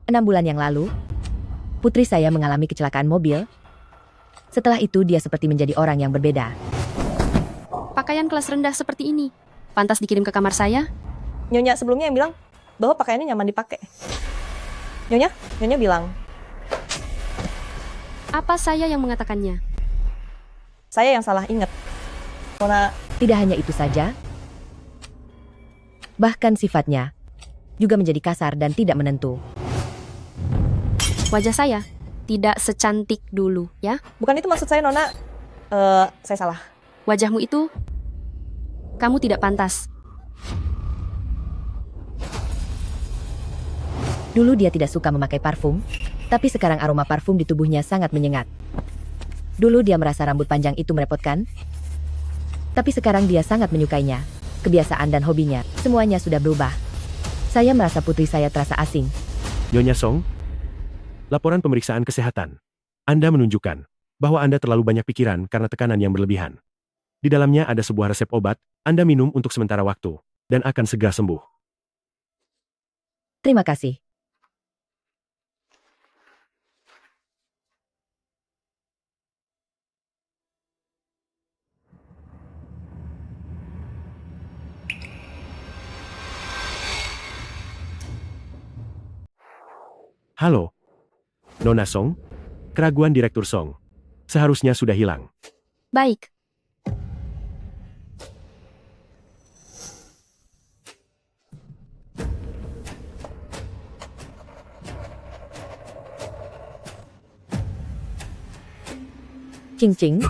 6 bulan yang lalu, putri saya mengalami kecelakaan mobil. Setelah itu dia seperti menjadi orang yang berbeda. Pakaian kelas rendah seperti ini, pantas dikirim ke kamar saya? Nyonya sebelumnya yang bilang bahwa pakaiannya nyaman dipakai. Nyonya bilang, Apa saya yang mengatakannya? saya yang salah ingat. Nona, Tidak hanya itu saja, bahkan sifatnya juga menjadi kasar dan tidak menentu. Wajah saya tidak secantik dulu, ya? bukan itu maksud saya, Nona. Saya salah. Wajahmu itu, kamu tidak pantas. Dulu dia tidak suka memakai parfum, tapi sekarang aroma parfum di tubuhnya sangat menyengat. Dulu dia merasa rambut panjang itu merepotkan, tapi sekarang dia sangat menyukainya. Kebiasaan dan hobinya, semuanya sudah berubah. Saya merasa putri saya terasa asing. Nyonya Song, laporan pemeriksaan kesehatan. Anda menunjukkan bahwa Anda terlalu banyak pikiran karena tekanan yang berlebihan. Di dalamnya ada sebuah resep obat, Anda minum untuk sementara waktu, dan akan segera sembuh. Terima kasih. Halo, Nona Song, keraguan Direktur Song. Seharusnya sudah hilang. Baik, Cing-cing.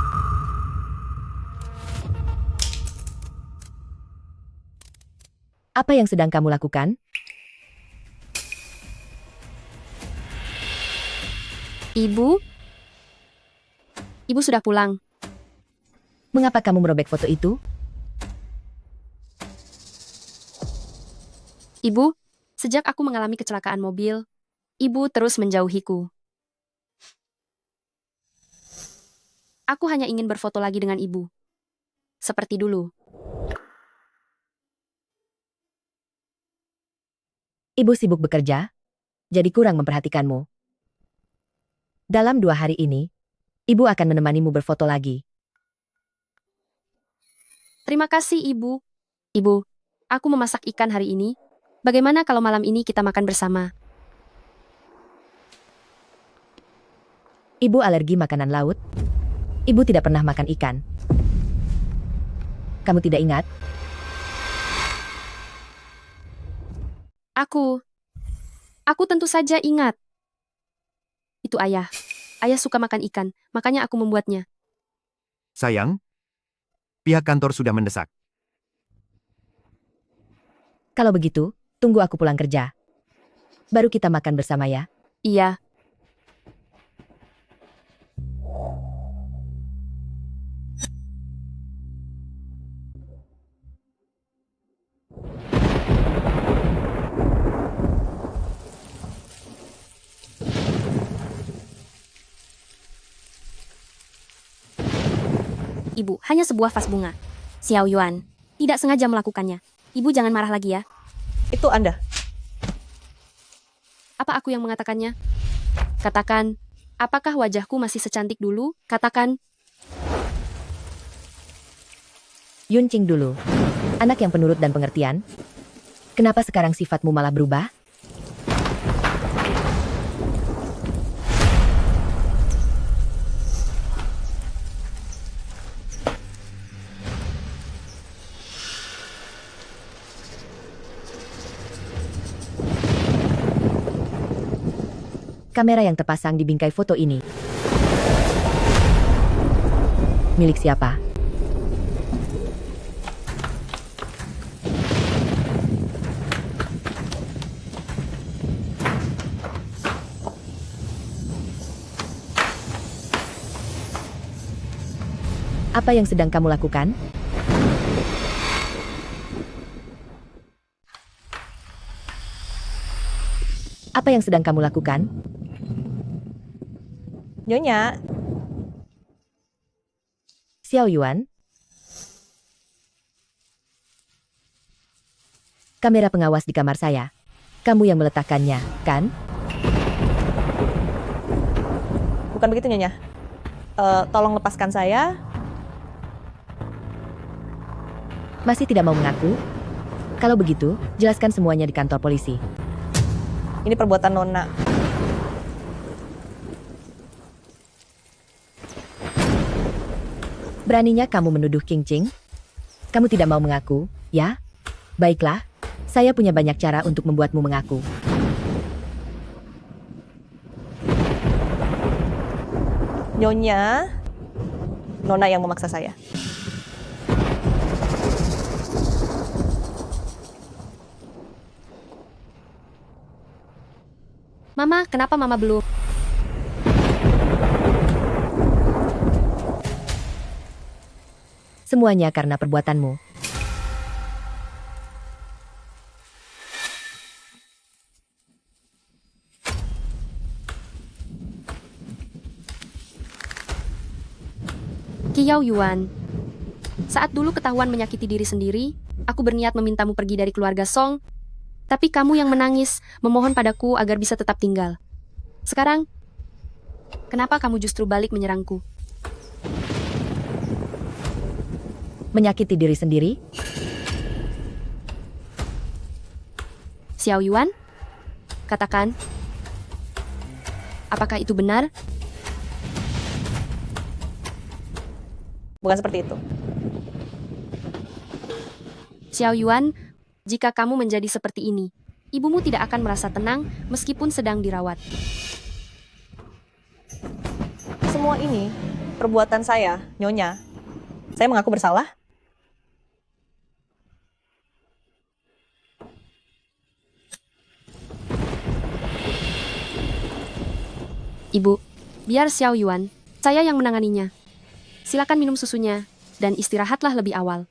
Apa yang sedang kamu lakukan? Ibu? Ibu sudah pulang. Mengapa kamu merobek foto itu? Ibu, sejak aku mengalami kecelakaan mobil, ibu terus menjauhiku. Aku hanya ingin berfoto lagi dengan ibu. Seperti dulu. Ibu sibuk bekerja, jadi kurang memperhatikanmu. Dalam 2 hari ini, ibu akan menemanimu berfoto lagi. Terima kasih, Ibu. Ibu, aku memasak ikan hari ini. Bagaimana kalau malam ini kita makan bersama? Ibu alergi makanan laut. Ibu tidak pernah makan ikan. Kamu tidak ingat? Aku tentu saja ingat. Itu ayah. Ayah suka makan ikan, makanya aku membuatnya. Sayang, pihak kantor sudah mendesak. Kalau begitu, tunggu aku pulang kerja. Baru kita makan bersama ya. Iya, Ibu, hanya sebuah vas bunga. Xiao Yuan, tidak sengaja melakukannya. Ibu jangan marah lagi ya. itu Anda. Apa aku yang mengatakannya? Katakan, apakah wajahku masih secantik dulu? Katakan, Yun Qing dulu. Anak yang penurut dan pengertian. Kenapa sekarang sifatmu malah berubah? Kamera yang terpasang di bingkai foto ini milik siapa? Apa yang sedang kamu lakukan? Apa yang sedang kamu lakukan? Nyonya, Xiao Yuan? Kamera pengawas di kamar saya. Kamu yang meletakkannya, kan? Bukan begitu Nyonya. Tolong lepaskan saya. Masih tidak mau mengaku? Kalau begitu, jelaskan semuanya di kantor polisi. Ini perbuatan Nona. Beraninya kamu menuduh King Ching? Kamu tidak mau mengaku, ya? Baiklah, saya punya banyak cara untuk membuatmu mengaku. Nyonya, Nona yang memaksa saya. Mama, kenapa Mama belum? Semuanya karena perbuatanmu. Kiao Yuan. Saat dulu ketahuan menyakiti diri sendiri, aku berniat memintamu pergi dari keluarga Song, tapi kamu yang menangis, memohon padaku agar bisa tetap tinggal. Sekarang, kenapa kamu justru balik menyerangku? Menyakiti diri sendiri? Xiao Yuan? Katakan, apakah itu benar? Bukan seperti itu. Xiao Yuan, jika kamu menjadi seperti ini, ibumu tidak akan merasa tenang meskipun sedang dirawat. Semua ini perbuatan saya, Nyonya. Saya mengaku bersalah. Ibu, biar Xiao Yuan, saya yang menanganinya. Silakan minum susunya, dan istirahatlah lebih awal.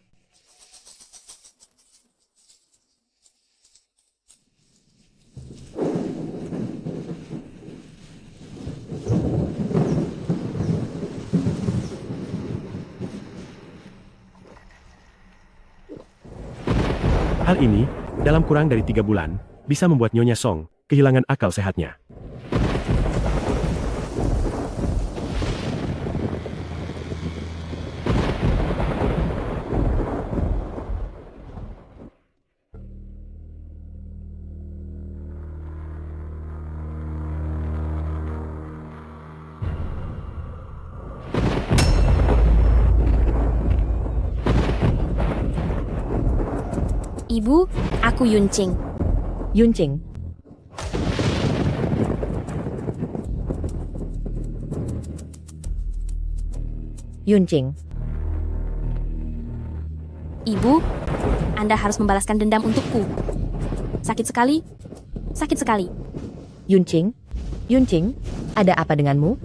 Hal ini, dalam kurang dari 3 bulan, bisa membuat Nyonya Song kehilangan akal sehatnya. Ibu, aku Yunqing. Yunqing. Yunqing. Ibu, Anda harus membalaskan dendam untukku. Sakit sekali? Sakit sekali. Yunqing. Yunqing, ada apa denganmu?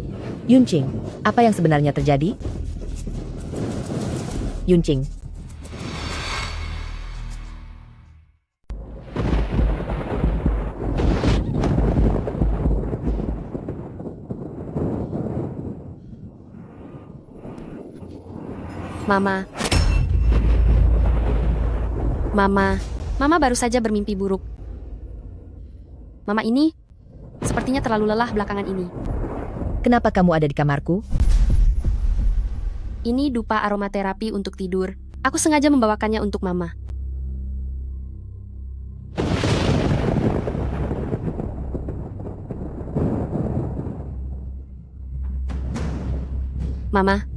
Yunqing, apa yang sebenarnya terjadi? Yunqing. Mama. Mama baru saja bermimpi buruk. Mama ini sepertinya terlalu lelah belakangan ini. Kenapa kamu ada di kamarku? Ini dupa aromaterapi untuk tidur. Aku sengaja membawakannya untuk Mama. Mama,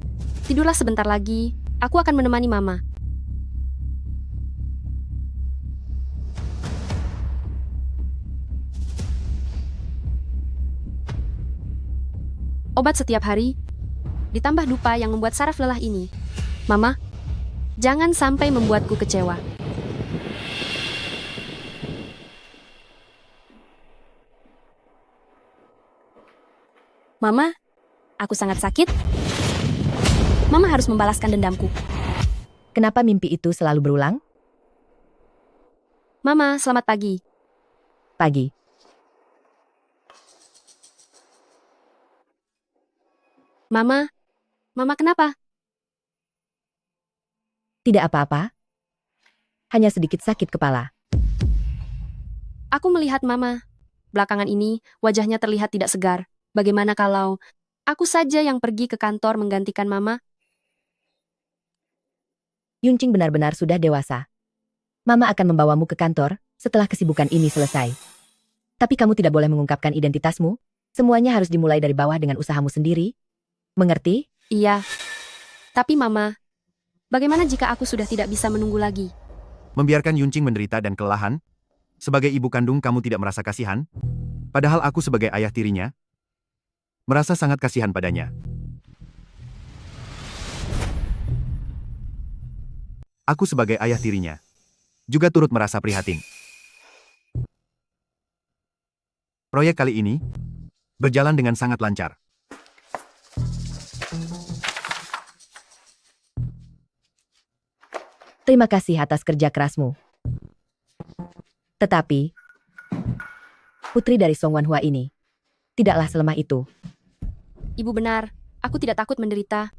tidurlah sebentar lagi. Aku akan menemani Mama. Obat setiap hari, ditambah dupa yang membuat saraf lelah ini. Mama, jangan sampai membuatku kecewa. Mama, aku sangat sakit. Mama harus membalaskan dendamku. Kenapa mimpi itu selalu berulang? Mama, selamat pagi. Pagi. Mama kenapa? Tidak apa-apa. Hanya sedikit sakit kepala. Aku melihat Mama. Belakangan ini, wajahnya terlihat tidak segar. Bagaimana kalau Aku saja yang pergi ke kantor menggantikan Mama. Yuncing benar-benar sudah dewasa. Mama akan membawamu ke kantor setelah kesibukan ini selesai. Tapi kamu tidak boleh mengungkapkan identitasmu. Semuanya harus dimulai dari bawah dengan usahamu sendiri. Mengerti? Iya. Tapi Mama, bagaimana jika aku sudah tidak bisa menunggu lagi? Membiarkan Yuncing menderita dan kelelahan? Sebagai ibu kandung kamu tidak merasa kasihan? Padahal aku sebagai ayah tirinya, merasa sangat kasihan padanya. Aku sebagai ayah tirinya, juga turut merasa prihatin. Proyek kali ini berjalan dengan sangat lancar. Terima kasih atas kerja kerasmu. Tetapi, putri dari Song Wanhua ini tidaklah selemah itu. Ibu benar, aku tidak takut menderita.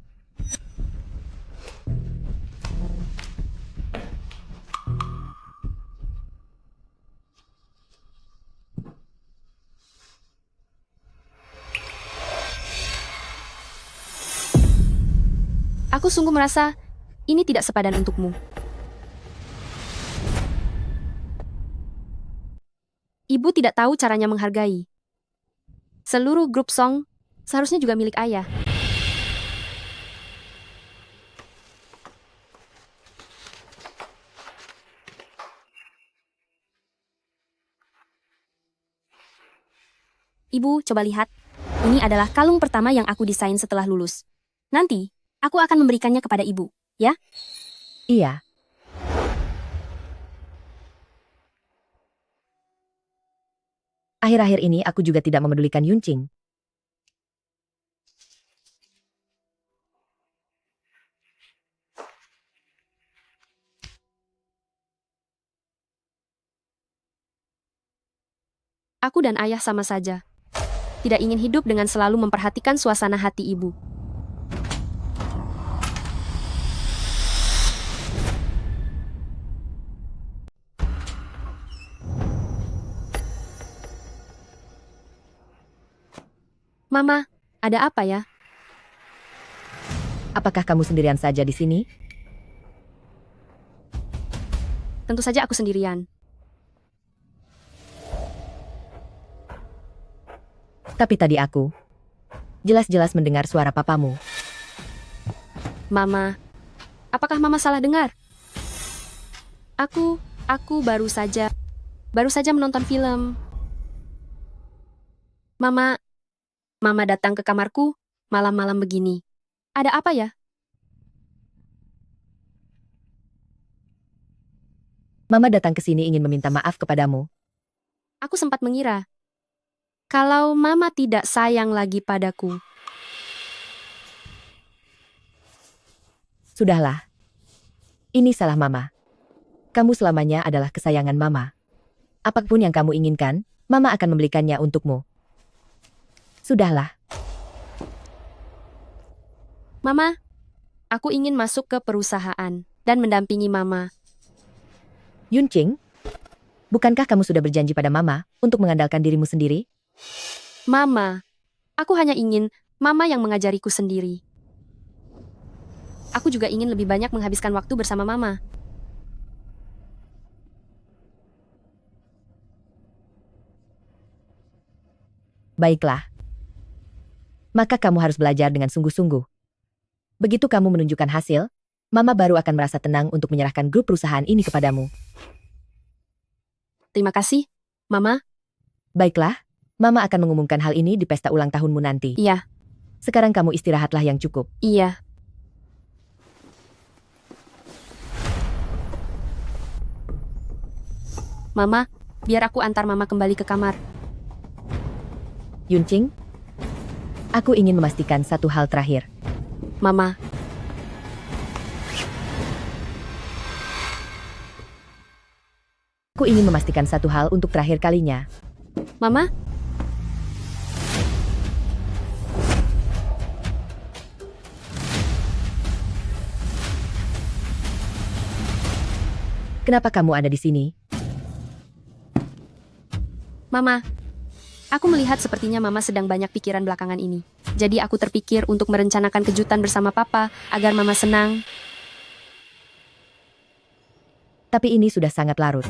Aku sungguh merasa ini tidak sepadan untukmu. Ibu tidak tahu caranya menghargai. Seluruh grup Song seharusnya juga milik ayah. Ibu, coba lihat. Ini adalah kalung pertama yang aku desain setelah lulus. Nanti, aku akan memberikannya kepada ibu, ya? Iya. Akhir-akhir ini aku juga tidak memedulikan Yuncing. Aku dan ayah sama saja. Tidak ingin hidup dengan selalu memperhatikan suasana hati ibu. Mama, ada apa ya? Apakah kamu sendirian saja di sini? Tentu saja aku sendirian. Tapi tadi aku jelas-jelas mendengar suara papamu. Mama, apakah Mama salah dengar? Aku baru saja menonton film. Mama datang ke kamarku malam-malam begini. Ada apa ya? Mama datang ke sini ingin meminta maaf kepadamu. Aku sempat mengira kalau Mama tidak sayang lagi padaku. Sudahlah. Ini salah Mama. Kamu selamanya adalah kesayangan Mama. Apapun yang kamu inginkan, Mama akan membelikannya untukmu. Sudahlah. Mama, aku ingin masuk ke perusahaan dan mendampingi Mama. Yuncing, bukankah kamu sudah berjanji pada Mama untuk mengandalkan dirimu sendiri? Mama, aku hanya ingin Mama yang mengajariku sendiri. Aku juga ingin lebih banyak menghabiskan waktu bersama Mama. Baiklah. Maka kamu harus belajar dengan sungguh-sungguh. Begitu kamu menunjukkan hasil, Mama baru akan merasa tenang untuk menyerahkan grup perusahaan ini kepadamu. Terima kasih, Mama. Baiklah, Mama akan mengumumkan hal ini di pesta ulang tahunmu nanti. Iya, Sekarang kamu istirahatlah yang cukup. iya. Mama, biar aku antar Mama kembali ke kamar. Yuncing, aku ingin memastikan satu hal terakhir. Mama, Aku ingin memastikan satu hal untuk terakhir kalinya. Mama, Kenapa kamu ada di sini? Mama, Aku melihat sepertinya Mama sedang banyak pikiran belakangan ini. Jadi aku terpikir untuk merencanakan kejutan bersama Papa agar Mama senang. Tapi ini sudah sangat larut.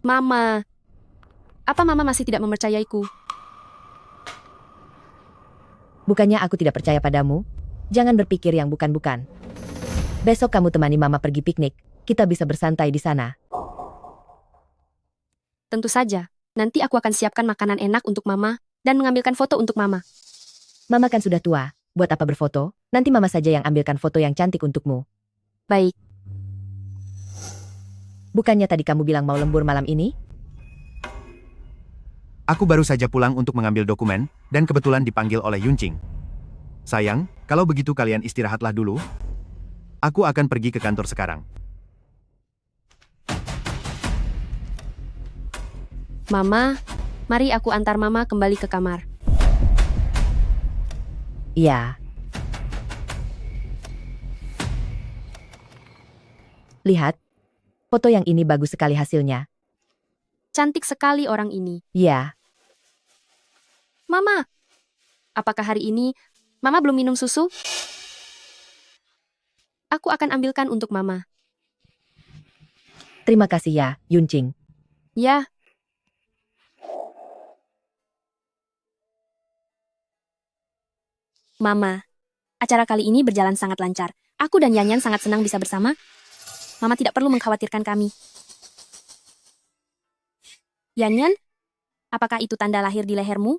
Mama, apa Mama masih tidak mempercayaiku? Bukannya aku tidak percaya padamu? Jangan berpikir yang bukan-bukan. Besok kamu temani Mama pergi piknik. Kita bisa bersantai di sana. Tentu saja. Nanti aku akan siapkan makanan enak untuk Mama dan mengambilkan foto untuk Mama. Mama kan sudah tua. Buat apa berfoto? Nanti Mama saja yang ambilkan foto yang cantik untukmu. Baik, Bukannya tadi kamu bilang mau lembur malam ini? Aku baru saja pulang untuk mengambil dokumen, dan kebetulan dipanggil oleh Yuncing. Sayang, kalau begitu kalian istirahatlah dulu. Aku akan pergi ke kantor sekarang. Mama, mari aku antar Mama kembali ke kamar. Iya. Lihat. Foto yang ini bagus sekali hasilnya. Cantik sekali orang ini. Iya. Mama, apakah hari ini Mama belum minum susu? Aku akan ambilkan untuk Mama. Terima kasih ya, Yuncing. Ya. Mama, acara kali ini berjalan sangat lancar. Aku dan Yanyan sangat senang bisa bersama. Mama tidak perlu mengkhawatirkan kami. Yanyan, apakah itu tanda lahir di lehermu?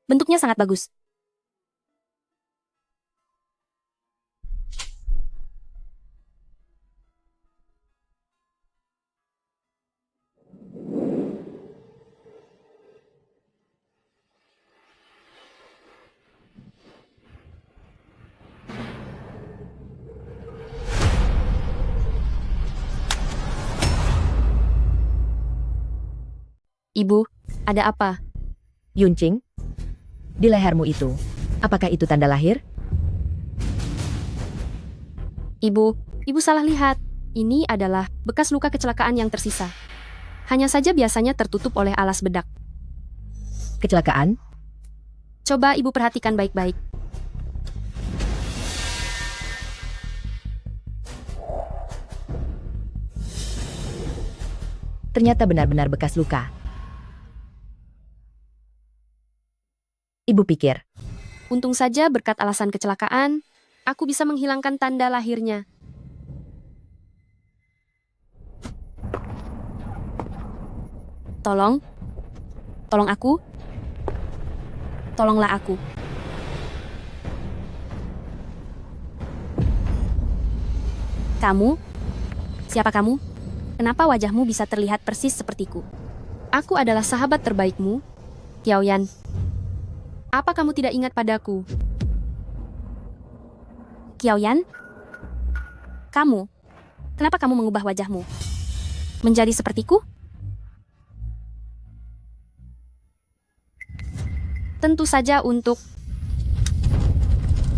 Bentuknya sangat bagus. Ibu, ada apa? Yuncing, di lehermu itu, apakah itu tanda lahir? Ibu salah lihat. Ini adalah bekas luka kecelakaan yang tersisa. Hanya saja biasanya tertutup oleh alas bedak. Kecelakaan? Coba ibu perhatikan baik-baik. Ternyata benar-benar bekas luka. Ibu pikir, Untung saja berkat alasan kecelakaan, aku bisa menghilangkan tanda lahirnya. Tolong aku. Tolonglah aku. Kamu? Siapa kamu? Kenapa wajahmu bisa terlihat persis sepertiku? Aku adalah sahabat terbaikmu, Xiaoyan. Apa kamu tidak ingat padaku? Xiaoyan? Kamu? Kenapa kamu mengubah wajahmu? Menjadi sepertiku? Tentu saja untuk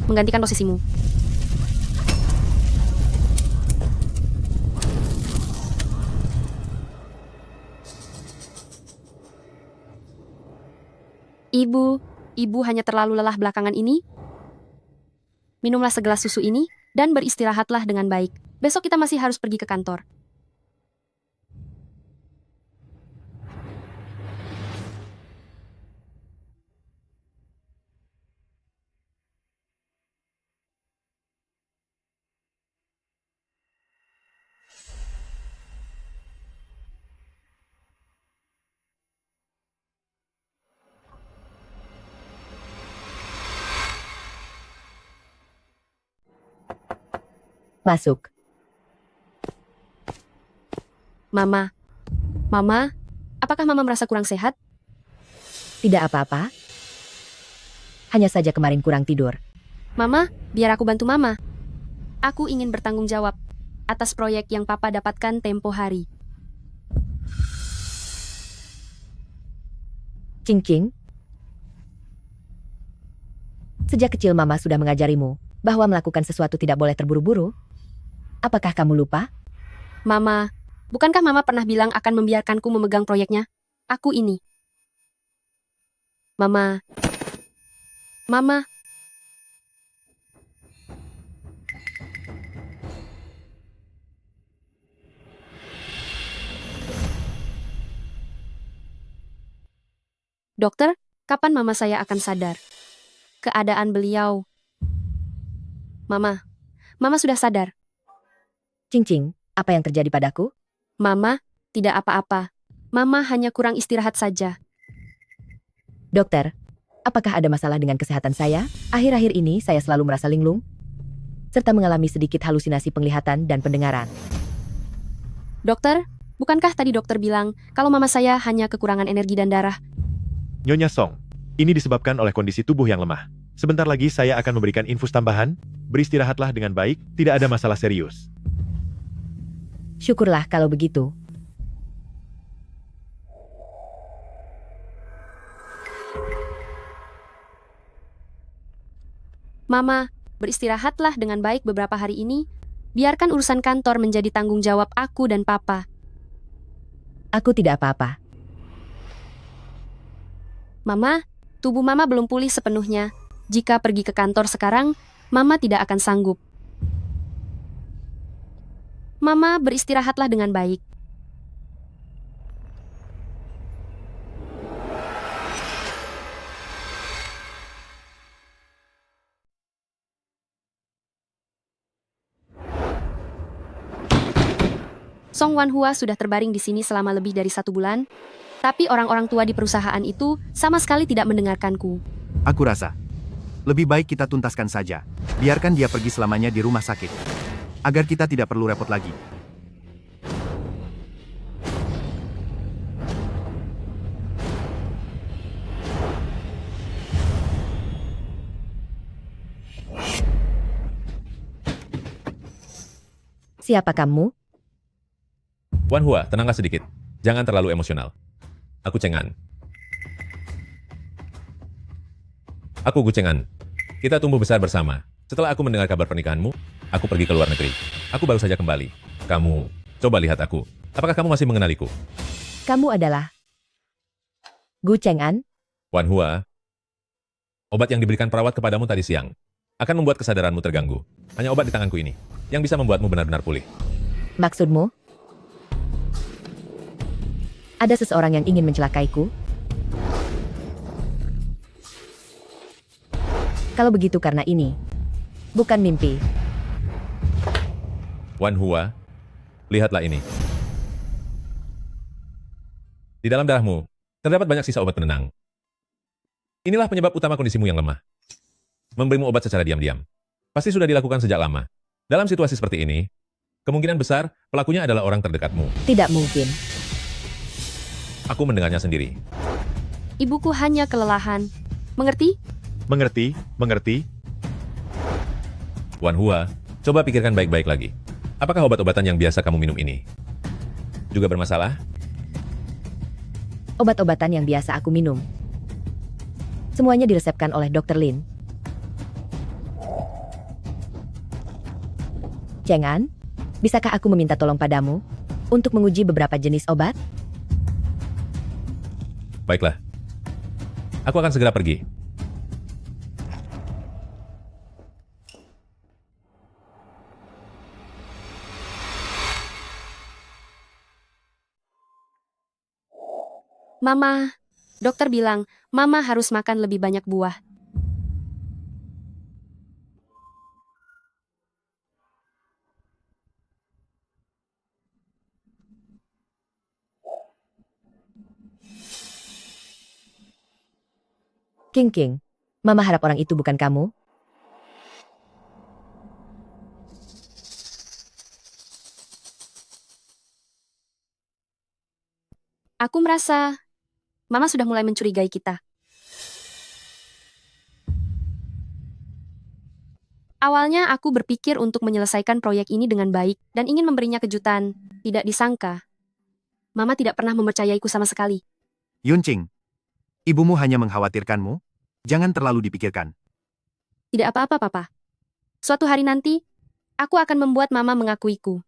menggantikan posisimu. Ibu hanya terlalu lelah belakangan ini. Minumlah segelas susu ini dan beristirahatlah dengan baik. Besok kita masih harus pergi ke kantor. masuk. Mama, apakah Mama merasa kurang sehat? Tidak apa-apa. Hanya saja kemarin kurang tidur. Mama, biar aku bantu Mama. Aku ingin bertanggung jawab atas proyek yang Papa dapatkan tempo hari. Cing-cing. Sejak kecil Mama sudah mengajarimu bahwa melakukan sesuatu tidak boleh terburu-buru. Apakah kamu lupa? Mama, Bukankah Mama pernah bilang akan membiarkanku memegang proyeknya? Aku ini. Mama. Mama. Dokter, kapan Mama saya akan sadar? Keadaan beliau. Mama. Mama sudah sadar. Cing-cing, apa yang terjadi padaku? Mama, tidak apa-apa. Mama hanya kurang istirahat saja. Dokter, apakah ada masalah dengan kesehatan saya? Akhir-akhir ini saya selalu merasa linglung, serta mengalami sedikit halusinasi penglihatan dan pendengaran. Dokter, bukankah tadi dokter bilang kalau mama saya hanya kekurangan energi dan darah? Nyonya Song, ini disebabkan oleh kondisi tubuh yang lemah. Sebentar lagi saya akan memberikan infus tambahan. Beristirahatlah dengan baik, tidak ada masalah serius. Syukurlah kalau begitu. Mama, beristirahatlah dengan baik beberapa hari ini. Biarkan urusan kantor menjadi tanggung jawab aku dan Papa. Aku tidak apa-apa. Mama, tubuh Mama belum pulih sepenuhnya. Jika pergi ke kantor sekarang, Mama tidak akan sanggup. Mama, beristirahatlah dengan baik. Song Wanhua sudah terbaring di sini selama lebih dari 1 bulan, tapi orang-orang tua di perusahaan itu sama sekali tidak mendengarkanku. Aku rasa, lebih baik kita tuntaskan saja. Biarkan dia pergi selamanya di rumah sakit. Agar kita tidak perlu repot lagi. Siapa kamu? Wanhua, tenanglah sedikit. Jangan terlalu emosional. Aku Cheng-an. Aku Gu Cheng-an. Kita tumbuh besar bersama. Setelah aku mendengar kabar pernikahanmu, aku pergi ke luar negeri. Aku baru saja kembali. Kamu, coba lihat aku. Apakah kamu masih mengenaliku? Kamu adalah Gu Cheng-an? Wanhua, obat yang diberikan perawat kepadamu tadi siang akan membuat kesadaranmu terganggu. Hanya obat di tanganku ini yang bisa membuatmu benar-benar pulih. Maksudmu? Ada seseorang yang ingin mencelakaiku? Kalau begitu karena ini, bukan mimpi. Wanhua, lihatlah ini. Di dalam darahmu, terdapat banyak sisa obat penenang. Inilah penyebab utama kondisimu yang lemah. Memberimu obat secara diam-diam. Pasti sudah dilakukan sejak lama. Dalam situasi seperti ini, kemungkinan besar pelakunya adalah orang terdekatmu. Tidak mungkin. Aku mendengarnya sendiri. Ibuku hanya kelelahan. Mengerti? Mengerti? Wanhua, coba pikirkan baik-baik lagi. Apakah obat-obatan yang biasa kamu minum ini juga bermasalah? Obat-obatan yang biasa aku minum. Semuanya diresepkan oleh Dr. Lin. Cheng-an, bisakah aku meminta tolong padamu untuk menguji beberapa jenis obat? Baiklah. Aku akan segera pergi. Mama, dokter bilang Mama harus makan lebih banyak buah. King, Mama harap orang itu bukan kamu. Aku merasa Mama sudah mulai mencurigai kita. Awalnya aku berpikir untuk menyelesaikan proyek ini dengan baik dan ingin memberinya kejutan. Tidak disangka, Mama tidak pernah mempercayaiku sama sekali. Yunqing, ibumu hanya mengkhawatirkanmu. Jangan terlalu dipikirkan. Tidak apa-apa, Papa. Suatu hari nanti, aku akan membuat Mama mengakuiku.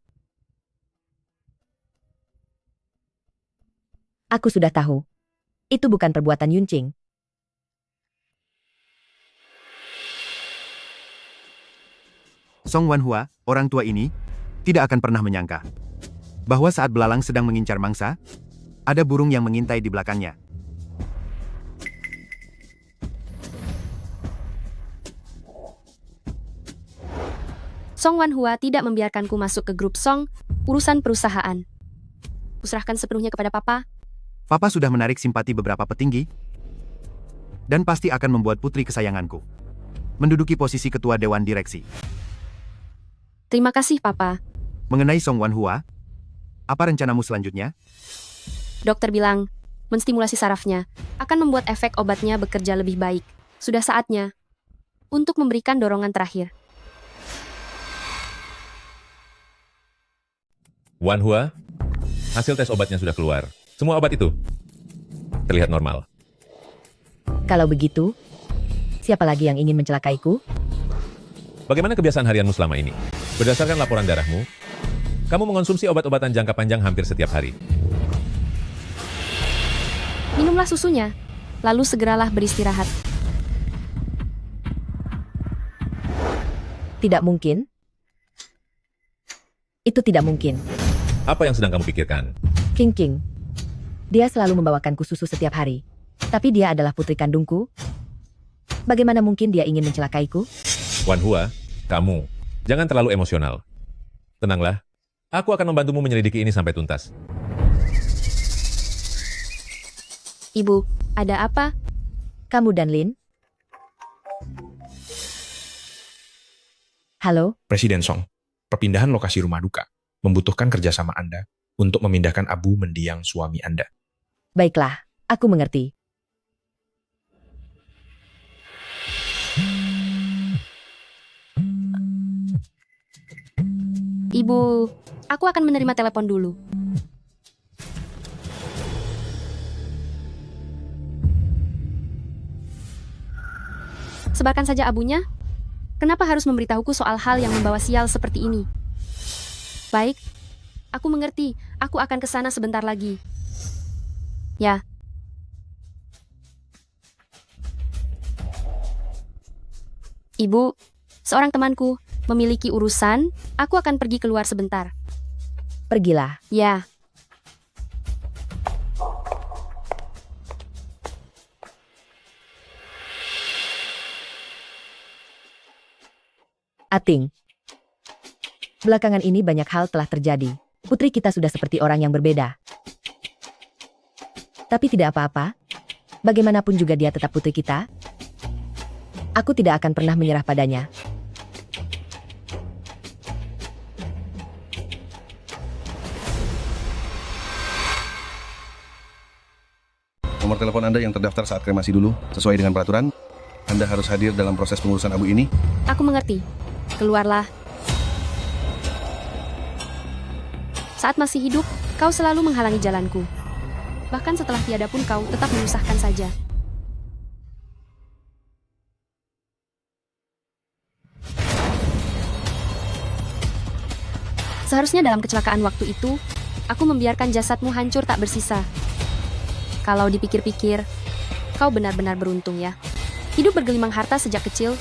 Aku sudah tahu. Itu bukan perbuatan Yunqing. Song Wanhua, orang tua ini, tidak akan pernah menyangka bahwa saat belalang sedang mengincar mangsa, ada burung yang mengintai di belakangnya. Song Wanhua tidak membiarkanku masuk ke grup Song, urusan perusahaan. Kuserahkan sepenuhnya kepada papa. Papa sudah menarik simpati beberapa petinggi, dan pasti akan membuat putri kesayanganku menduduki posisi ketua dewan direksi. Terima kasih, papa. Mengenai Song Wanhua, apa rencanamu selanjutnya? Dokter bilang, menstimulasi sarafnya akan membuat efek obatnya bekerja lebih baik. Sudah saatnya untuk memberikan dorongan terakhir. Wanhua, hasil tes obatnya sudah keluar. Semua obat itu terlihat normal. Kalau begitu, siapa lagi yang ingin mencelakaiku? Bagaimana kebiasaan harianmu selama ini? Berdasarkan laporan darahmu, kamu mengonsumsi obat-obatan jangka panjang hampir setiap hari. Minumlah susunya, lalu segeralah beristirahat. Tidak mungkin. Itu tidak mungkin. Apa yang sedang kamu pikirkan? King. Dia selalu membawakanku susu setiap hari. Tapi dia adalah putri kandungku. Bagaimana mungkin dia ingin mencelakaiku? Wanhua, kamu, jangan terlalu emosional. Tenanglah, aku akan membantumu menyelidiki ini sampai tuntas. Ibu, ada apa? Kamu dan Lin? Halo? Presiden Song, perpindahan lokasi rumah duka membutuhkan kerjasama Anda untuk memindahkan Abu mendiang suami Anda. Baiklah, aku mengerti. Ibu, aku akan menerima telepon dulu. Sebarkan saja abunya. Kenapa harus memberitahuku soal hal yang membawa sial seperti ini? Baik, aku mengerti. Aku akan ke sana sebentar lagi. Ya. Ibu, seorang temanku memiliki urusan. Aku akan pergi keluar sebentar. Pergilah. Ya. Ating. Belakangan ini banyak hal telah terjadi. Putri kita sudah seperti orang yang berbeda. Tapi tidak apa-apa. Bagaimanapun juga dia tetap putri kita. Aku tidak akan pernah menyerah padanya. Nomor telepon Anda yang terdaftar saat kremasi dulu. Sesuai dengan peraturan, Anda harus hadir dalam proses pengurusan abu ini. Aku mengerti. Keluarlah. Saat masih hidup, kau selalu menghalangi jalanku. Bahkan setelah tiada pun kau tetap menyusahkan saja. Seharusnya dalam kecelakaan waktu itu, aku membiarkan jasadmu hancur tak bersisa. Kalau dipikir-pikir, kau benar-benar beruntung ya. Hidup bergelimang harta sejak kecil,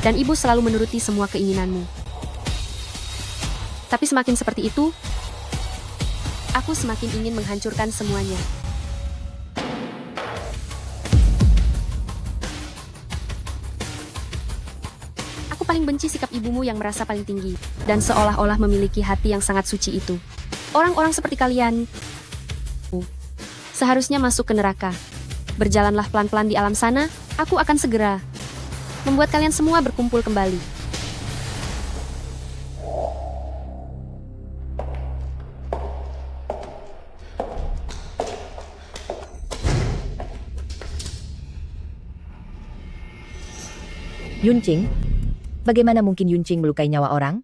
dan ibu selalu menuruti semua keinginanmu. Tapi semakin seperti itu, aku semakin ingin menghancurkan semuanya. Aku paling benci sikap ibumu yang merasa paling tinggi, dan seolah-olah memiliki hati yang sangat suci itu. Orang-orang seperti kalian seharusnya masuk ke neraka. Berjalanlah pelan-pelan di alam sana, aku akan segera membuat kalian semua berkumpul kembali. Yunqing? Bagaimana mungkin Yunqing melukai nyawa orang?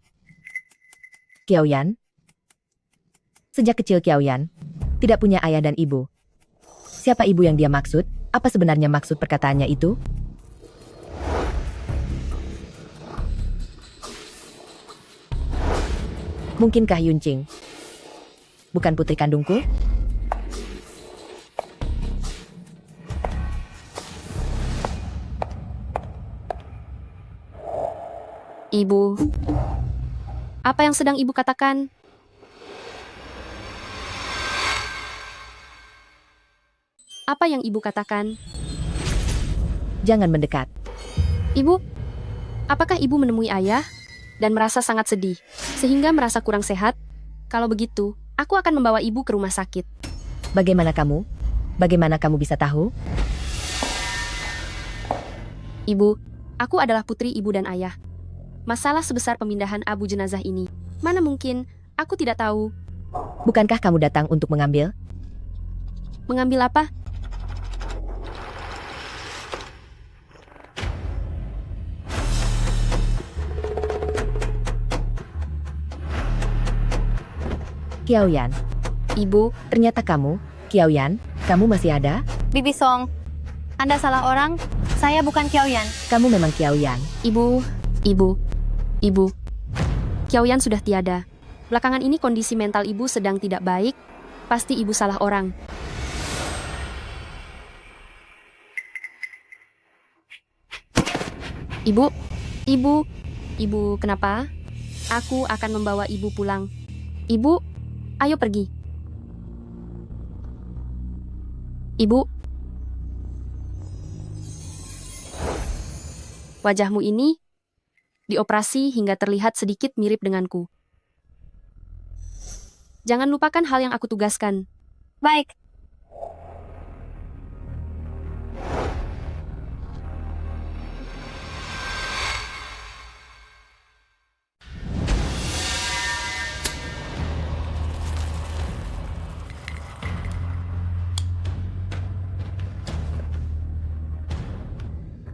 Qiaoyan? Sejak kecil Qiaoyan tidak punya ayah dan ibu. Siapa ibu yang dia maksud? Apa sebenarnya maksud perkataannya itu? Mungkinkah Yunqing bukan putri kandungku? Ibu, apa yang sedang ibu katakan? Apa yang ibu katakan? Jangan mendekat. Ibu, apakah ibu menemui ayah dan merasa sangat sedih, sehingga merasa kurang sehat? Kalau begitu, aku akan membawa ibu ke rumah sakit. Bagaimana kamu? Bagaimana kamu bisa tahu? Ibu, aku adalah putri ibu dan ayah. Masalah sebesar pemindahan abu jenazah ini, mana mungkin aku tidak tahu. Bukankah kamu datang untuk mengambil? Mengambil apa? Qiaoyan, Ibu, ternyata kamu, Qiaoyan, kamu masih ada? Bibi Song, Anda salah orang. Saya bukan Qiaoyan. Kamu memang Qiaoyan. ibu. Qiaoyan sudah tiada. Belakangan ini kondisi mental ibu sedang tidak baik. Pasti ibu salah orang. Ibu, kenapa? Aku akan membawa ibu pulang. Ibu, ayo pergi. Ibu. Wajahmu ini dioperasi hingga terlihat sedikit mirip denganku. Jangan lupakan hal yang aku tugaskan. Baik.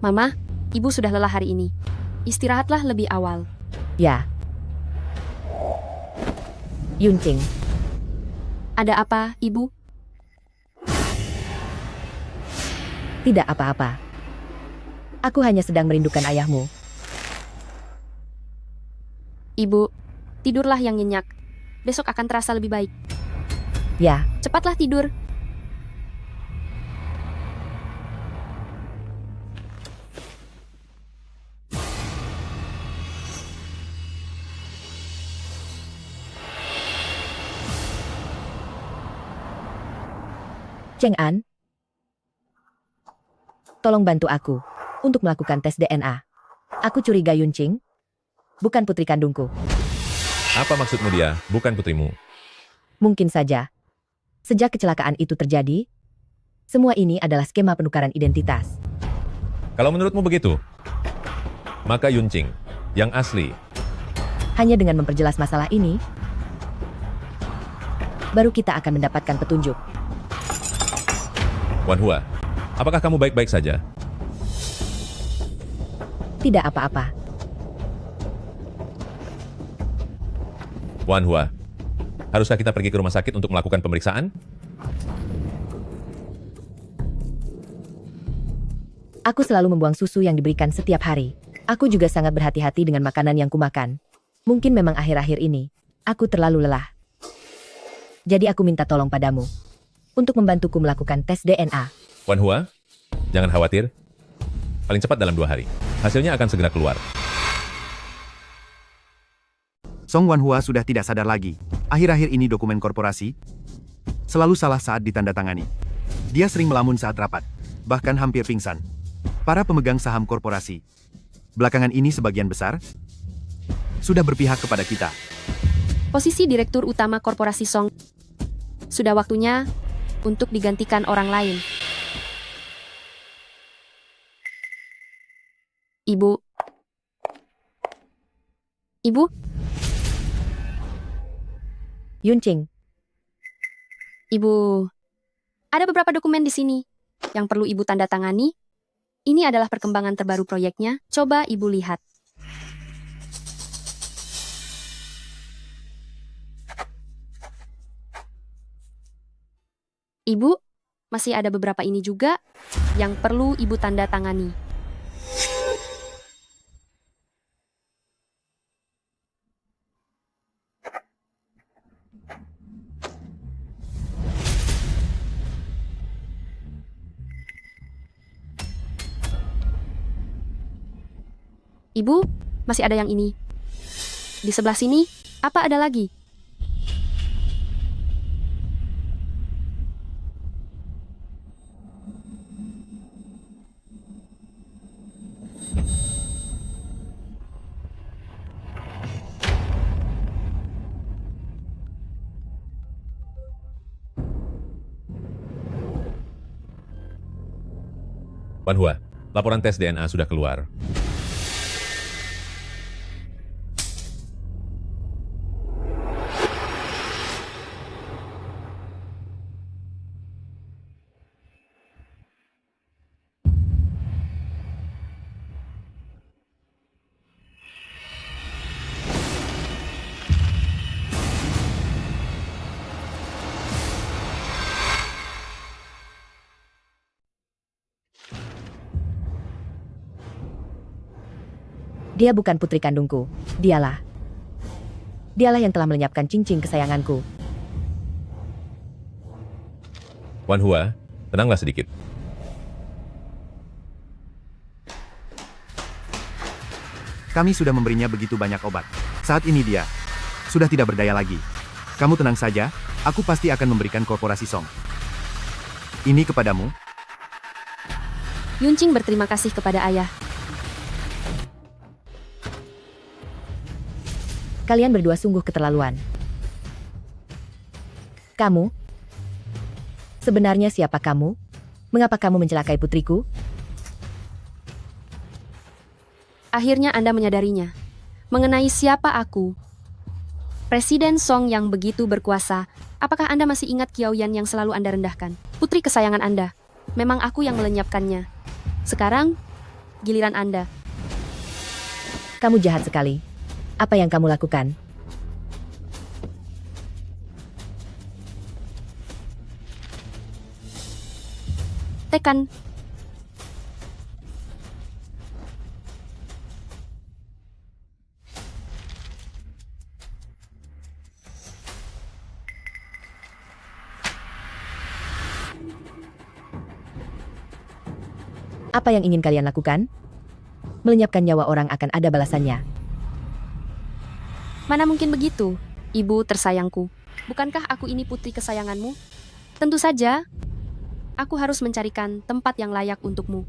Mama, ibu sudah lelah hari ini. Istirahatlah lebih awal. Ya. Yunqing, Ada apa, ibu? tidak apa-apa. Aku hanya sedang merindukan ayahmu. Ibu, tidurlah yang nyenyak. Besok akan terasa lebih baik. Ya, Cepatlah tidur. Cheng An, tolong bantu aku untuk melakukan tes DNA. Aku curiga Yunqing, bukan putri kandungku. Apa maksudmu dia, bukan putrimu? Mungkin saja. Sejak kecelakaan itu terjadi, semua ini adalah skema penukaran identitas. Kalau menurutmu begitu, maka Yunqing, yang asli, Hanya dengan memperjelas masalah ini, baru kita akan mendapatkan petunjuk. Wan Hua, apakah kamu baik-baik saja? Tidak apa-apa. Wan Hua, haruskah kita pergi ke rumah sakit untuk melakukan pemeriksaan? Aku selalu membuang susu yang diberikan setiap hari. Aku juga sangat berhati-hati dengan makanan yang kumakan. Mungkin memang akhir-akhir ini, aku terlalu lelah. Jadi aku minta tolong padamu untuk membantuku melakukan tes DNA. Wan Hua, jangan khawatir. Paling cepat dalam 2 hari. Hasilnya akan segera keluar. Song Wanhua sudah tidak sadar lagi. Akhir-akhir ini dokumen korporasi selalu salah saat ditandatangani. Dia sering melamun saat rapat, bahkan hampir pingsan. Para pemegang saham korporasi belakangan ini sebagian besar sudah berpihak kepada kita. Posisi Direktur Utama Korporasi Song. Sudah waktunya untuk digantikan orang lain. Ibu. Yunqing, Ibu. Ada beberapa dokumen di sini yang perlu Ibu tanda tangani. Ini adalah perkembangan terbaru proyeknya. Coba Ibu lihat. Ibu, masih ada beberapa ini juga yang perlu Ibu tanda tangani. Ibu, masih ada yang ini. Di sebelah sini, apa ada lagi? Wan Hua, laporan tes DNA sudah keluar. Dia bukan putri kandungku. Dialah. Dialah yang telah melenyapkan cincin kesayanganku. Wan Hua, tenanglah sedikit. Kami sudah memberinya begitu banyak obat. Saat ini dia sudah tidak berdaya lagi. Kamu tenang saja, aku pasti akan memberikan korporasi Song. Ini kepadamu. Yunqing berterima kasih kepada ayah. Kalian berdua sungguh keterlaluan. Kamu? Sebenarnya siapa kamu? Mengapa kamu mencelakai putriku? Akhirnya Anda menyadarinya. Mengenai siapa aku. Presiden Song yang begitu berkuasa, apakah Anda masih ingat Qiao Yan yang selalu Anda rendahkan? Putri kesayangan Anda. Memang aku yang melenyapkannya. Sekarang, giliran Anda. Kamu jahat sekali. Apa yang kamu lakukan? Tekan. Apa yang ingin kalian lakukan? Melenyapkan nyawa orang akan ada balasannya. Mana mungkin begitu, ibu tersayangku. Bukankah aku ini putri kesayanganmu? Tentu saja, aku harus mencarikan tempat yang layak untukmu.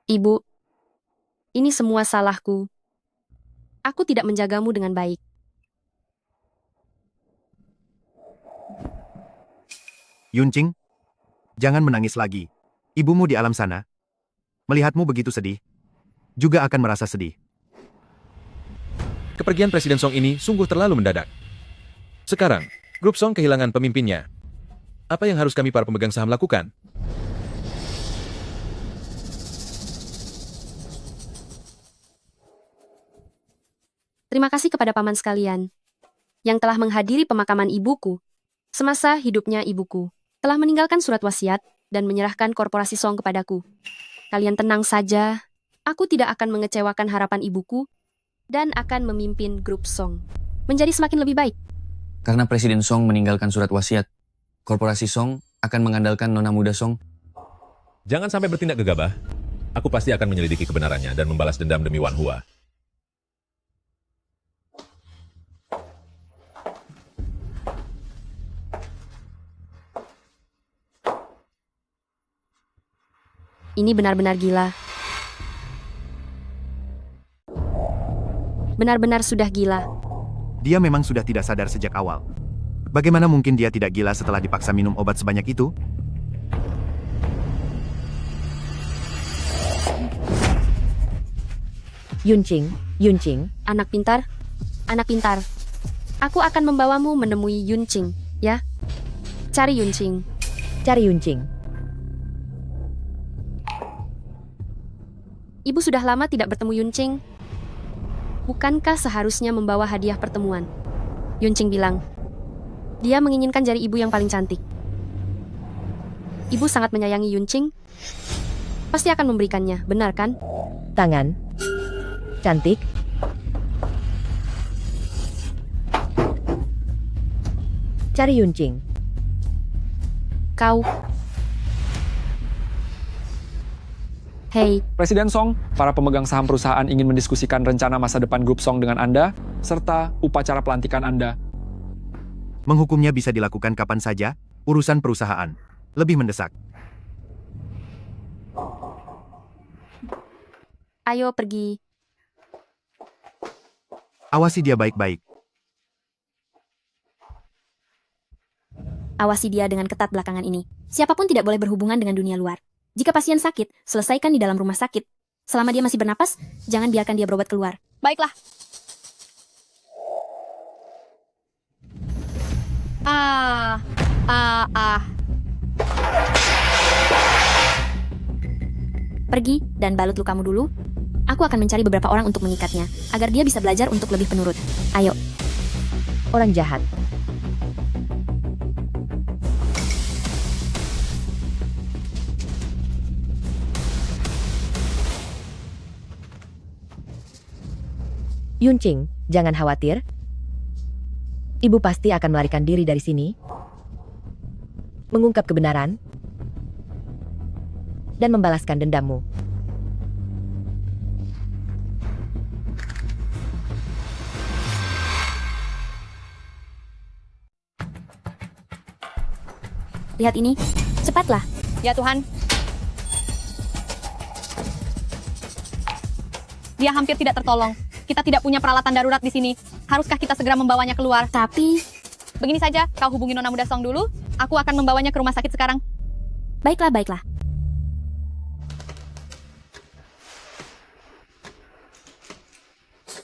Ibu, ini semua salahku. Aku tidak menjagamu dengan baik. Yunqing, jangan menangis lagi. Ibumu di alam sana, melihatmu begitu sedih, juga akan merasa sedih. Kepergian Presiden Song ini sungguh terlalu mendadak. Sekarang, grup Song kehilangan pemimpinnya. Apa yang harus kami para pemegang saham lakukan? Terima kasih kepada paman sekalian yang telah menghadiri pemakaman ibuku. Semasa hidupnya ibuku telah meninggalkan surat wasiat dan menyerahkan korporasi Song kepadaku. Kalian tenang saja, aku tidak akan mengecewakan harapan ibuku dan akan memimpin grup Song menjadi semakin lebih baik. Karena Presiden Song meninggalkan surat wasiat, korporasi Song akan mengandalkan nona muda Song. Jangan sampai bertindak gegabah. Aku pasti akan menyelidiki kebenarannya dan membalas dendam demi Wan Hua. Ini benar-benar gila. Benar-benar sudah gila. Dia memang sudah tidak sadar sejak awal. Bagaimana mungkin dia tidak gila setelah dipaksa minum obat sebanyak itu? Yunqing, Yunqing. Anak pintar, anak pintar. Aku akan membawamu menemui Yunqing, ya? Cari Yunqing. Cari Yunqing. Ibu sudah lama tidak bertemu Yunqing. Bukankah seharusnya membawa hadiah pertemuan? Yunqing bilang. Dia menginginkan jari ibu yang paling cantik. Ibu sangat menyayangi Yunqing. Pasti akan memberikannya, benar kan? Tangan. Cantik. Cari Yunqing. Kau. Hei, Presiden Song, para pemegang saham perusahaan ingin mendiskusikan rencana masa depan grup Song dengan Anda, serta upacara pelantikan Anda. Menghukumnya bisa dilakukan kapan saja, urusan perusahaan. Lebih mendesak. ayo pergi. Awasi dia baik-baik. Awasi dia dengan ketat belakangan ini. Siapapun tidak boleh berhubungan dengan dunia luar. Jika pasien sakit, selesaikan di dalam rumah sakit. Selama dia masih bernapas, jangan biarkan dia berobat keluar. Baiklah. Pergi dan balut lukamu dulu. Aku akan mencari beberapa orang untuk mengikatnya, agar dia bisa belajar untuk lebih penurut. Ayo. Orang jahat. Yunqing, jangan khawatir. Ibu pasti akan melarikan diri dari sini, mengungkap kebenaran, dan membalaskan dendammu. Lihat ini. Cepatlah. Ya Tuhan. Dia hampir tidak tertolong. Kita tidak punya peralatan darurat di sini. Haruskah kita segera membawanya keluar? Tapi... Begini saja, kau hubungi Nona Muda Song dulu. Aku akan membawanya ke rumah sakit sekarang. Baiklah, baiklah.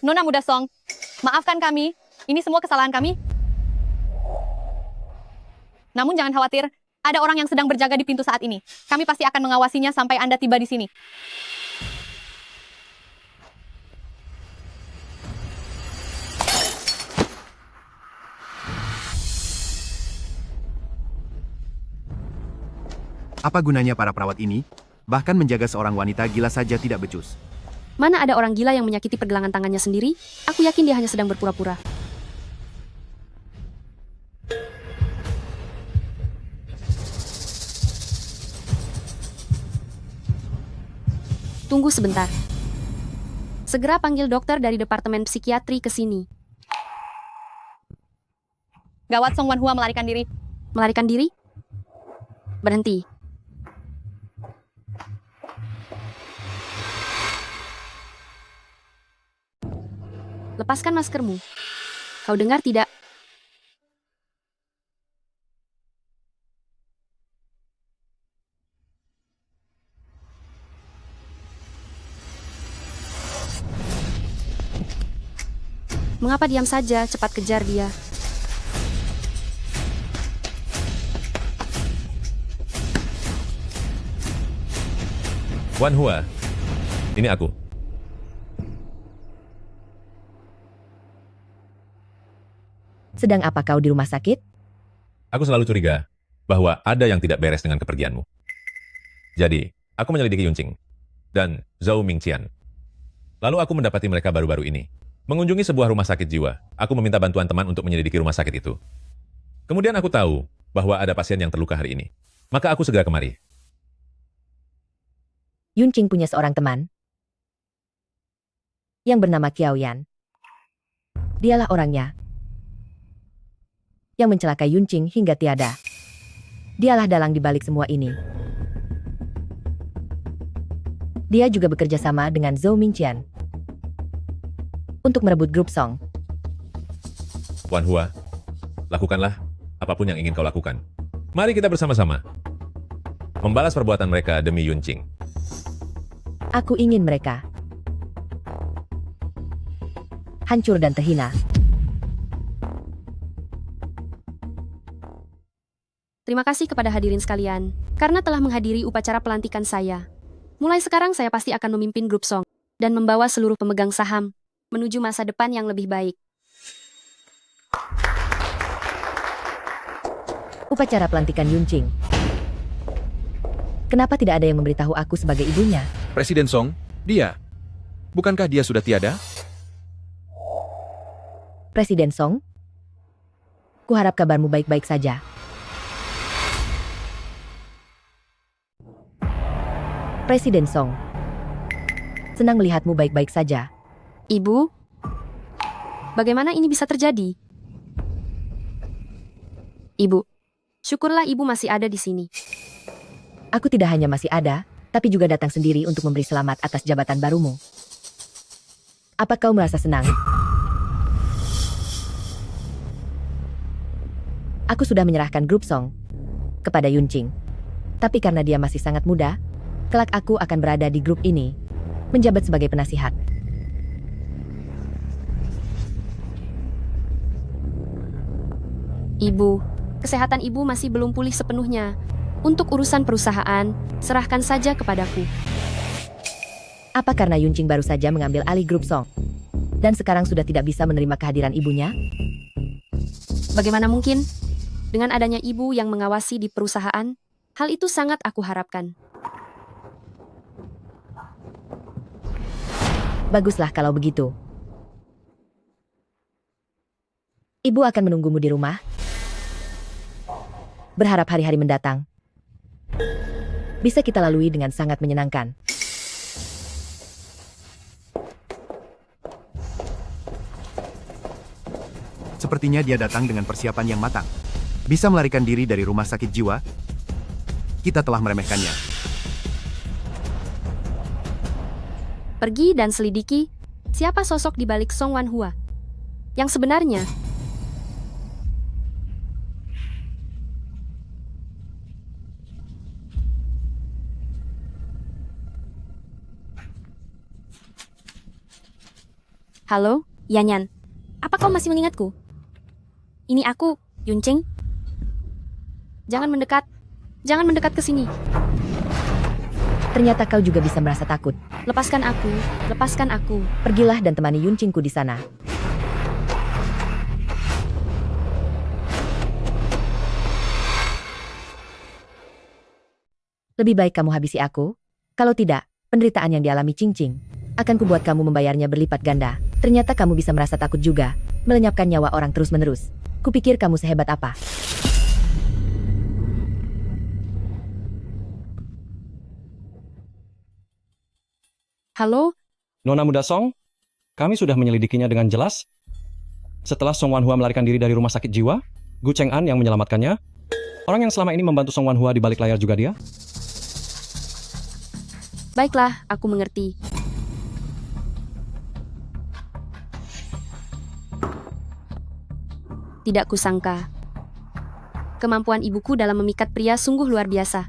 Nona Muda Song, maafkan kami. Ini semua kesalahan kami. Namun jangan khawatir, ada orang yang sedang berjaga di pintu saat ini. Kami pasti akan mengawasinya sampai Anda tiba di sini. Apa gunanya para perawat ini? Bahkan menjaga seorang wanita gila saja tidak becus. Mana ada orang gila yang menyakiti pergelangan tangannya sendiri? Aku yakin dia hanya sedang berpura-pura. Tunggu sebentar. Segera panggil dokter dari Departemen Psikiatri ke sini. Gawat, Song Wanhua melarikan diri. Melarikan diri? Berhenti. Lepaskan maskermu. Kau dengar tidak? Mengapa diam saja? Cepat kejar dia. Wanhua, ini aku. Sedang apa kau di rumah sakit? Aku selalu curiga bahwa ada yang tidak beres dengan kepergianmu. Jadi, aku menyelidiki Yunqing dan Zhou Mingqian. Lalu aku mendapati mereka baru-baru ini. Mengunjungi sebuah rumah sakit jiwa, aku meminta bantuan teman untuk menyelidiki rumah sakit itu. Kemudian aku tahu bahwa ada pasien yang terluka hari ini. Maka aku segera kemari. Yunqing punya seorang teman yang bernama Qiao Yan. Dialah orangnya yang mencelakai Yunqing hingga tiada. Dialah dalang di balik semua ini. Dia juga bekerja sama dengan Zhou Mingqian untuk merebut grup Song. Wanhua, lakukanlah apapun yang ingin kau lakukan. Mari kita bersama-sama membalas perbuatan mereka demi Yunqing. Aku ingin mereka hancur dan terhina. Terima kasih kepada hadirin sekalian, karena telah menghadiri upacara pelantikan saya. Mulai sekarang saya pasti akan memimpin grup Song, dan membawa seluruh pemegang saham menuju masa depan yang lebih baik. Upacara pelantikan Yunqing. Kenapa tidak ada yang memberitahu aku sebagai ibunya? Presiden Song, dia. Bukankah dia sudah tiada? Presiden Song? Kuharap kabarmu baik-baik saja. Presiden Song. Senang melihatmu baik-baik saja. Ibu, bagaimana ini bisa terjadi? Ibu, syukurlah ibu masih ada di sini. Aku tidak hanya masih ada, tapi juga datang sendiri untuk memberi selamat atas jabatan barumu. Apa kau merasa senang? Aku sudah menyerahkan grup Song kepada Yunqing. Tapi karena dia masih sangat muda, kelak aku akan berada di grup ini, menjabat sebagai penasihat. Ibu, kesehatan ibu masih belum pulih sepenuhnya. Untuk urusan perusahaan, serahkan saja kepadaku. Apa karena Yunqing baru saja mengambil alih grup Song? Dan sekarang sudah tidak bisa menerima kehadiran ibunya? Bagaimana mungkin? Dengan adanya ibu yang mengawasi di perusahaan, hal itu sangat aku harapkan. Baguslah kalau begitu. Ibu akan menunggumu di rumah. Berharap hari-hari mendatang bisa kita lalui dengan sangat menyenangkan. Sepertinya dia datang dengan persiapan yang matang. Bisa melarikan diri dari rumah sakit jiwa. Kita telah meremehkannya. Pergi dan selidiki siapa sosok di balik Song Wanhua. Yang sebenarnya. Halo, Yanyan. Apa kau masih mengingatku? Ini aku, Yunqing. Jangan mendekat. Jangan mendekat ke sini. Ternyata kau juga bisa merasa takut. Lepaskan aku. Lepaskan aku. Pergilah dan temani Yunqingku di sana. Lebih baik kamu habisi aku. Kalau tidak, penderitaan yang dialami Qingqing akan kubuat kamu membayarnya berlipat ganda. Ternyata kamu bisa merasa takut juga, melenyapkan nyawa orang terus-menerus. Kupikir kamu sehebat apa. Halo? Nona Muda Song, kami sudah menyelidikinya dengan jelas. Setelah Song Wanhua melarikan diri dari rumah sakit jiwa, Gu Cheng'an yang menyelamatkannya. Orang yang selama ini membantu Song Wanhua di balik layar juga dia. Baiklah, aku mengerti. Tidak kusangka. Kemampuan ibuku dalam memikat pria sungguh luar biasa.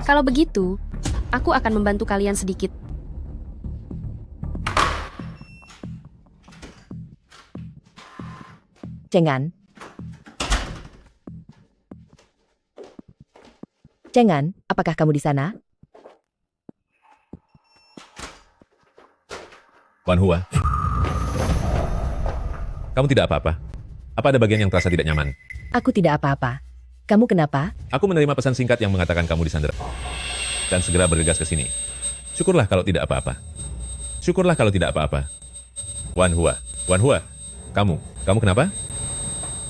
Kalau begitu, aku akan membantu kalian sedikit. Cheng'an. Cheng'an, apakah kamu di sana? Wanhua. Kamu tidak apa-apa? Apa ada bagian yang terasa tidak nyaman? Aku tidak apa-apa. Kamu kenapa? Aku menerima pesan singkat yang mengatakan kamu disandera. Dan segera bergegas ke sini. Syukurlah kalau tidak apa-apa. Syukurlah kalau tidak apa-apa. Wanhua. Wanhua. Kamu kenapa?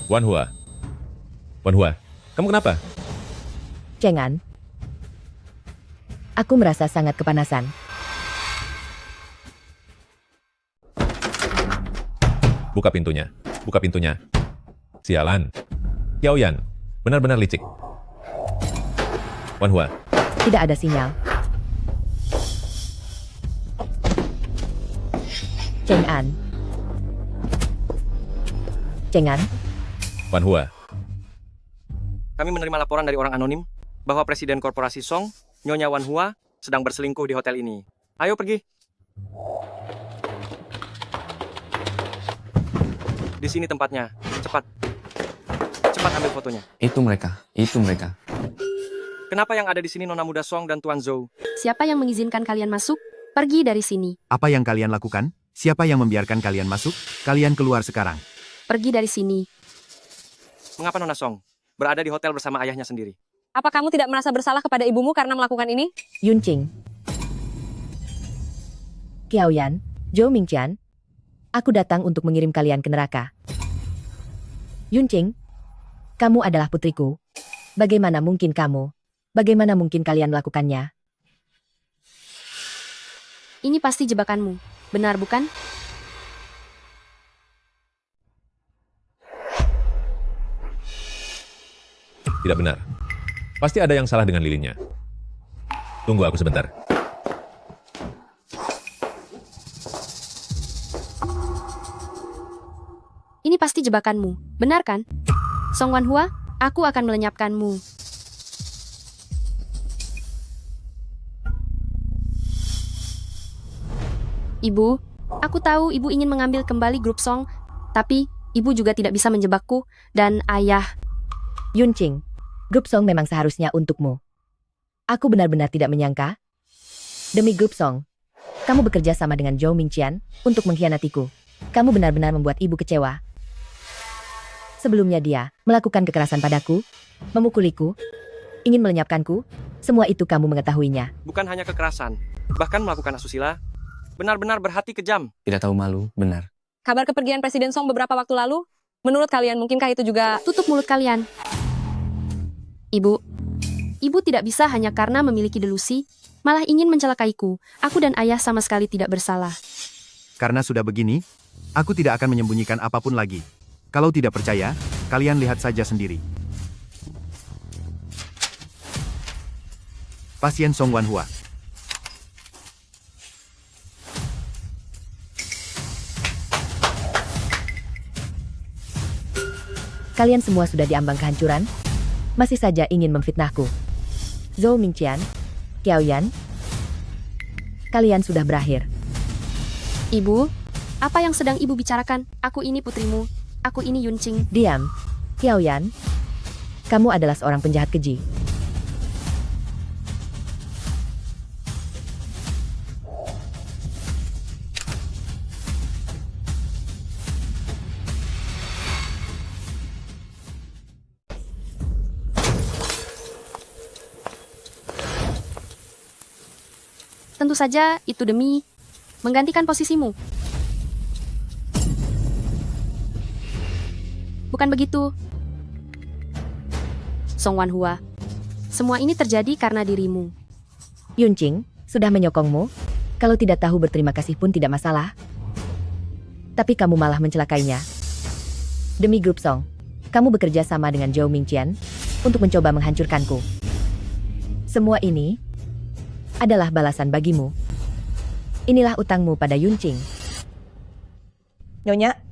Wanhua. Wanhua. Kamu kenapa? Cheng'an. Aku merasa sangat kepanasan. Buka pintunya. Buka pintunya. Sialan. Xiaoyan. Benar-benar licik. Wanhua. Tidak ada sinyal. Cheng'an. Cheng'an. Wanhua. Kami menerima laporan dari orang anonim bahwa Presiden Korporasi Song, Nyonya Wanhua, sedang berselingkuh di hotel ini. Ayo pergi. Di sini tempatnya. Cepat. Cepat ambil fotonya. Itu mereka. Kenapa yang ada di sini Nona Muda Song dan Tuan Zhou? Siapa yang mengizinkan kalian masuk? Pergi dari sini. Apa yang kalian lakukan? Siapa yang membiarkan kalian masuk? Kalian keluar sekarang. Pergi dari sini. Mengapa Nona Song berada di hotel bersama ayahnya sendiri? Apa kamu tidak merasa bersalah kepada ibumu karena melakukan ini? Yunqing, Qiaoyan, Zhou Mingqian, aku datang untuk mengirim kalian ke neraka. Yunqing, kamu adalah putriku. Bagaimana mungkin kalian melakukannya? Ini pasti jebakanmu. Benar bukan? Tidak benar. Pasti ada yang salah dengan lilinnya. Tunggu aku sebentar. Ini pasti jebakanmu. Benar kan? Song Wanhua, aku akan melenyapkanmu. Ibu, aku tahu ibu ingin mengambil kembali grup Song, tapi ibu juga tidak bisa menjebakku, dan ayah. Yunqing, grup Song memang seharusnya untukmu. Aku benar-benar tidak menyangka. Demi grup Song, kamu bekerja sama dengan Zhou Mingqian untuk mengkhianatiku. Kamu benar-benar membuat ibu kecewa. Sebelumnya dia melakukan kekerasan padaku, memukuliku, ingin melenyapkanku. Semua itu kamu mengetahuinya. Bukan hanya kekerasan, bahkan melakukan asusila. Benar-benar berhati kejam. Tidak tahu malu, benar. Kabar kepergian Presiden Song beberapa waktu lalu? Menurut kalian, mungkinkah itu juga... Tutup mulut kalian. Ibu tidak bisa hanya karena memiliki delusi, malah ingin mencelakaiku. Aku dan ayah sama sekali tidak bersalah. Karena sudah begini, aku tidak akan menyembunyikan apapun lagi. Kalau tidak percaya, kalian lihat saja sendiri. Pasien Song Wanhua. Kalian semua sudah diambang kehancuran, masih saja ingin memfitnahku. Zhou Mingqian, Qiaoyan, kalian sudah berakhir. Ibu, apa yang sedang ibu bicarakan? Aku ini putrimu. Aku ini Yunqing. Diam, Qiaoyan. Kamu adalah seorang penjahat keji. Tentu saja itu demi menggantikan posisimu. Bukan begitu? Song Wanhua, semua ini terjadi karena dirimu. Yunqing sudah menyokongmu. Kalau tidak tahu berterima kasih pun tidak masalah. Tapi kamu malah mencelakainya. Demi grup Song, kamu bekerja sama dengan Zhou Mingqian untuk mencoba menghancurkanku. Semua ini adalah balasan bagimu. Inilah utangmu pada Yunqing. Nyonya,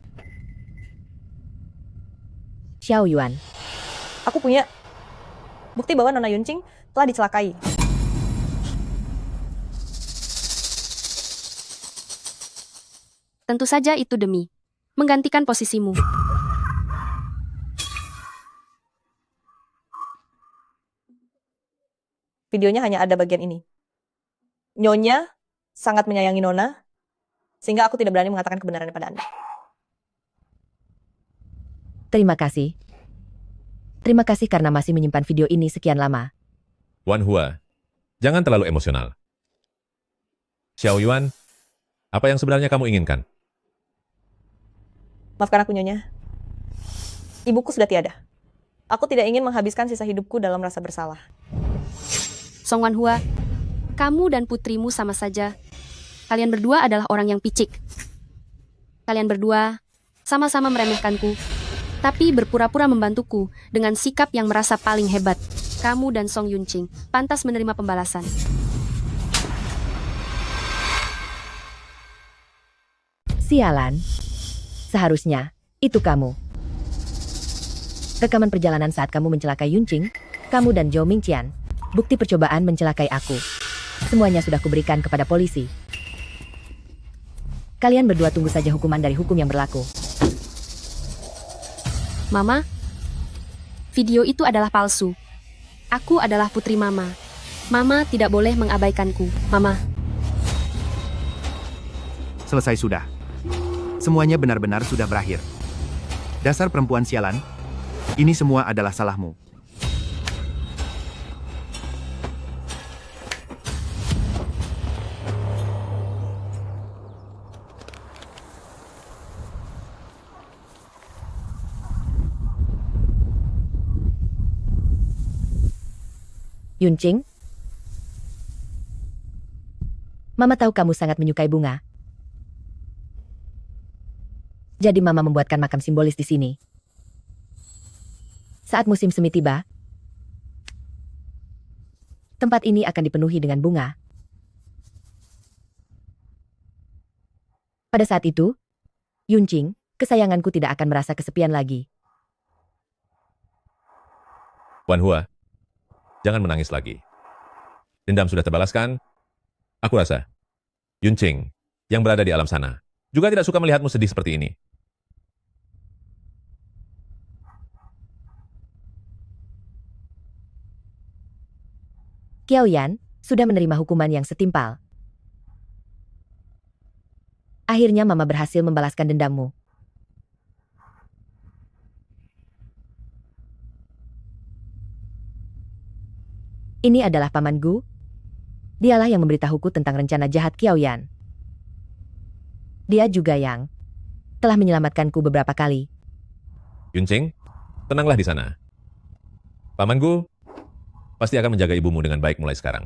Xiao Yuan. aku punya bukti bahwa Nona Yunqing telah dicelakai. Tentu saja itu demi menggantikan posisimu. Videonya hanya ada bagian ini. Nyonya sangat menyayangi Nona, sehingga aku tidak berani mengatakan kebenarannya pada Anda. Terima kasih. Terima kasih karena masih menyimpan video ini sekian lama. Wanhua, jangan terlalu emosional. Xiao Yuan, apa yang sebenarnya kamu inginkan? Maafkan aku, Nyonya. Ibuku sudah tiada. Aku tidak ingin menghabiskan sisa hidupku dalam rasa bersalah. Song Wanhua, kamu dan putrimu sama saja. Kalian berdua adalah orang yang picik. Kalian berdua sama-sama meremehkanku, tapi berpura-pura membantuku dengan sikap yang merasa paling hebat. Kamu dan Song Yunqing pantas menerima pembalasan. Sialan. Seharusnya, itu kamu. Rekaman perjalanan saat kamu mencelakai Yunqing, kamu dan Zhou Mingqian. Bukti percobaan mencelakai aku. Semuanya sudah kuberikan kepada polisi. Kalian berdua tunggu saja hukuman dari hukum yang berlaku. Mama, video itu adalah palsu. Aku adalah putri Mama. Mama tidak boleh mengabaikanku. Mama. Selesai sudah. Semuanya benar-benar sudah berakhir. Dasar perempuan sialan. Ini semua adalah salahmu. Yunqing, Mama tahu kamu sangat menyukai bunga. Jadi Mama membuatkan makam simbolis di sini. Saat musim semi tiba, tempat ini akan dipenuhi dengan bunga. Pada saat itu, Yunqing, kesayanganku tidak akan merasa kesepian lagi. Wanhua, jangan menangis lagi. Dendam sudah terbalaskan. Aku rasa, Yunqing, yang berada di alam sana, juga tidak suka melihatmu sedih seperti ini. Qiao Yan sudah menerima hukuman yang setimpal. Akhirnya Mama berhasil membalaskan dendammu. Ini adalah Paman Gu. Dialah yang memberitahuku tentang rencana jahat Qiao Yan. Dia juga yang telah menyelamatkanku beberapa kali. Yunqing, tenanglah di sana. Paman Gu pasti akan menjaga ibumu dengan baik mulai sekarang.